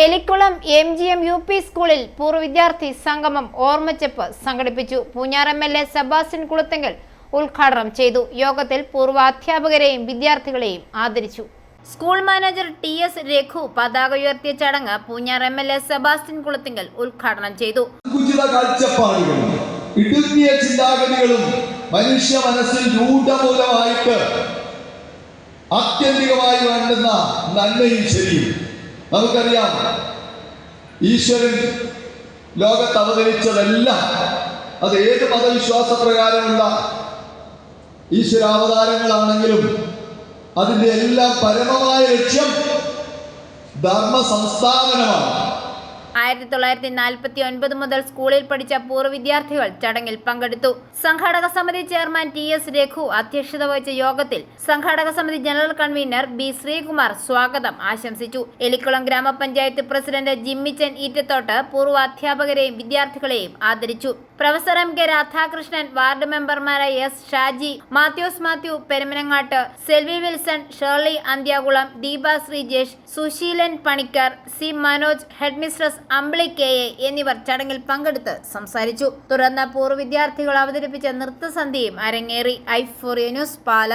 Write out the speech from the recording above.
Elikkulam MGM UP സ്കൂളിൽ പൂർവ്വ വിദ്യാർത്ഥി സംഗമം ഓർമ്മച്ചെപ്പ് സംഘടിപ്പിച്ചു. പൂഞ്ഞാർ MLA സെബാസ്റ്റ്യൻ കുളത്തെങ്കൽ ഉദ്ഘാടനം ചെയ്തു. യോഗത്തിൽ പൂർവ്വ അധ്യാപകരെയും വിദ്യാർത്ഥികളെയും ആദരിച്ചു. സ്കൂൾ മാനേജർ TS രഘു പതാക ഉയർത്തിയ ചടങ്ങ് പൂഞ്ഞാർ MLA സെബാസ്റ്റ്യൻ കുളത്തെങ്കൽ ഉദ്ഘാടനം ചെയ്തു. മനുഷ്യ മനസ്സിൽ രൂഢമൂലമായിട്ട് ആത്യന്തികമായി വേണ്ടുന്ന നന്മയും ശരിയും നമുക്കറിയാം. ഈശ്വരൻ ലോകത്ത് അവതരിച്ചതെല്ലാം അത് ഏത് മതവിശ്വാസ പ്രകാരമുള്ള ഈശ്വരാവതാരങ്ങളാണെങ്കിലും അതിൻ്റെ എല്ലാം പരമമായ ലക്ഷ്യം ധർമ്മ സംസ്ഥാപനമാണ്. 1949 മുതൽ സ്കൂളിൽ പഠിച്ച പൂർവ്വ വിദ്യാർത്ഥികൾ ചടങ്ങിൽ പങ്കെടുത്തു. സംഘാടക സമിതി ചെയർമാൻ TS രഘു അധ്യക്ഷത വഹിച്ച യോഗത്തിൽ സംഘാടക സമിതി ജനറൽ കൺവീനർ B ശ്രീകുമാർ സ്വാഗതം ആശംസിച്ചു. എലിക്കുളം ഗ്രാമപഞ്ചായത്ത് പ്രസിഡന്റ് ജിമ്മിച്ചൻ ഈറ്റത്തോട്ട് പൂർവ്വ അധ്യാപകരെയും വിദ്യാർത്ഥികളെയും ആദരിച്ചു. പ്രൊഫസർ MK രാധാകൃഷ്ണൻ, വാർഡ് മെമ്പർമാരായ S Shaji, Mathew Perumanangatt, Selvi Wilson, Shirley Anthyakulam, Deepa Sreejesh, Suseelan Panicker, C Manoj, headmistress Ambili KA എന്നിവർ ചടങ്ങിൽ പങ്കെടുത്ത് സംസാരിച്ചു. തുടർന്ന് പൂർവ്വ വിദ്യാർത്ഥികൾ അവതരിപ്പിച്ച നൃത്തസന്ധ്യയും അരങ്ങേറി. i4A ന്യൂസ് പാല.